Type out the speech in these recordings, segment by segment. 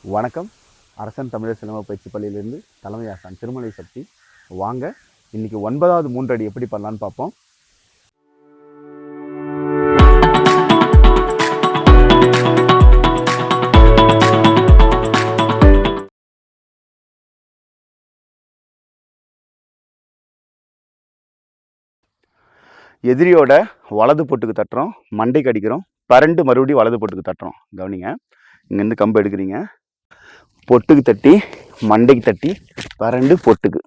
வணக்கம். அரசன் தமிழர் சிலம்ப பயிற்சி பள்ளியிலிருந்து தலைமை ஆசான் திருமலை சக்தி. வாங்க இன்னைக்கு 9வது 3 அடி எப்படி பண்ணலான்னு பார்ப்போம். எதிரியோட வலது பொட்டுக்கு தட்டுறோம், மண்டைக்கு அடிக்கிறோம், பரண்டு மறுபடியும் வலது பொட்டுக்கு தட்டுறோம். கவனிங்க, இங்கேருந்து கம்பு எடுக்கிறீங்க, பொட்டுக்கு தட்டி மண்டைக்கு தட்டி பரண்டு பொட்டுக்கு.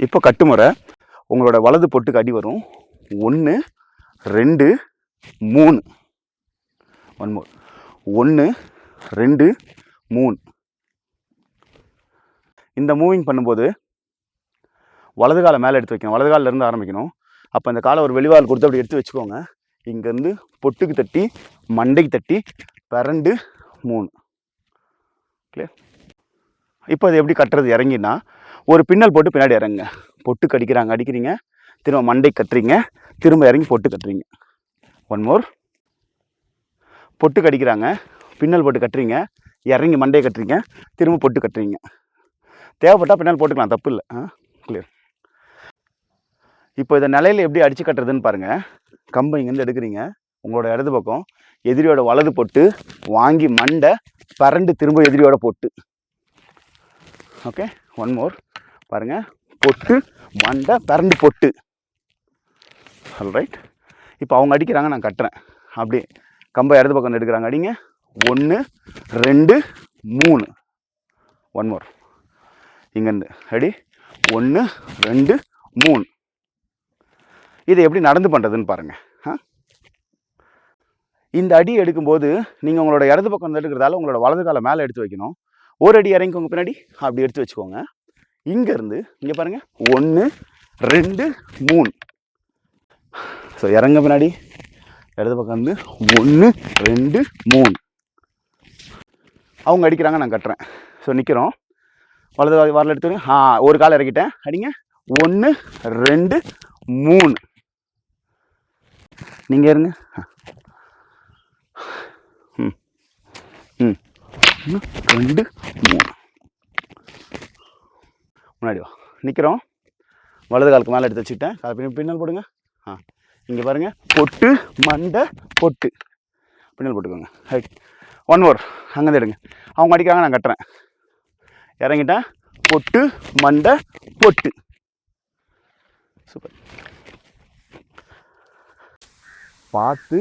இப்போ கட்டுமுறை, உங்களோட வலது பொட்டுக்கு அடி வரும் 1 2 3. 1 2 3. இந்த மூவிங் பண்ணும்போது வலது காலை மேலே எடுத்து வைக்கணும், வலது காலில் இருந்து ஆரம்பிக்கணும். அப்போ இந்த காலை ஒரு வெளிவால் கொடுத்து அப்படி எடுத்து வச்சுக்கோங்க. இங்கேருந்து பொட்டுக்கு தட்டி மண்டைக்கு தட்டி பரண்டு 3. கிளியர்? இப்போ அது எப்படி கட்டுறது? இறங்கினா ஒரு பின்னல் போட்டு பின்னாடி இறங்குங்க. பொட்டுக்கு அடிக்கிறீங்க, திரும்ப மண்டை கட்டுறீங்க, திரும்ப இறங்கி பொட்டு கட்டுறீங்க. One more. பொட்டுக்கு அடிக்கிறாங்க, பின்னல் போட்டு கட்டுறீங்க, இறங்கி மண்டையை கட்டுறீங்க, திரும்ப பொட்டு கட்டுறீங்க. தேவைப்பட்டால் பின்னல் போட்டுக்கலாம், தப்பு இல்லை. கிளியர்? இப்போ இதை நிலையில் எப்படி அடித்து கட்டுறதுன்னு பாருங்கள். கம்பை இங்கேருந்து எடுக்கிறீங்க, உங்களோட இடது பக்கம் எதிரியோட வலது பொட்டு வாங்கி மண்டை பரண்டு திரும்ப எதிரியோட பொட்டு. Okay, one more. பாருங்கள், பொட்டு மண்டை பரண்டு பொட்டு. ஆல்ரைட். இப்போ அவங்க அடிக்கிறாங்க, நான் கட்டுறேன். அப்படி கம்பை இடது பக்கம் எடுக்கிறாங்க, அடிங்க. 1 2 3. One more. இங்கேருந்து அடி 1 2 3. இதை எப்படி நடந்து பண்ணுறதுன்னு பாருங்கள். இந்த அடி எடுக்கும்போது நீங்கள் உங்களோட இடது பக்கம் எடுக்கிறதால உங்களோட வலது காலை மேலே எடுத்து வைக்கணும். ஒரு அடி இறங்கிக்கோங்க பின்னாடி, அப்படி எடுத்து வச்சுக்கோங்க. இங்கேருந்து இங்கே பாருங்கள், 1 2 3. ஸோ இறங்க பின்னாடி இடது பக்கம் வந்து 1 2 3. அவங்க அடிக்கிறாங்க, நான் கட்டுறேன். ஸோ நிற்கிறோம், வலது வரல எடுத்து ஒரு காலை இறக்கிட்டேன், அடிங்க. 1 2 3. நீங்கள் இருங்க. 2 3. முன்னாடி வா. நிற்கிறோம், வலது காலுக்கு மேலே எடுத்து வச்சுக்கிட்டேன். காலை பின்னல் போடுங்க. இங்கே பாருங்கள், பொட்டு மண்டை பொட்டு. பின்னல் போட்டுக்கோங்க. ரைட். One more. அங்கேருந்து எடுங்க. அவங்க அடிக்கிறாங்க, நான் கட்டுறேன். இறங்கிட்டேன், பொட்டு மண்டை பொட்டு. சூப்பர். பார்த்து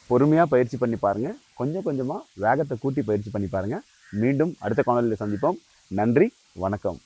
பொறுமையாக பயிற்சி பண்ணி பாருங்கள். கொஞ்சம் கொஞ்சமாக வேகத்தை கூட்டி பயிற்சி பண்ணி பாருங்கள். மீண்டும் அடுத்த காணொலியில் சந்திப்போம். நன்றி, வணக்கம்.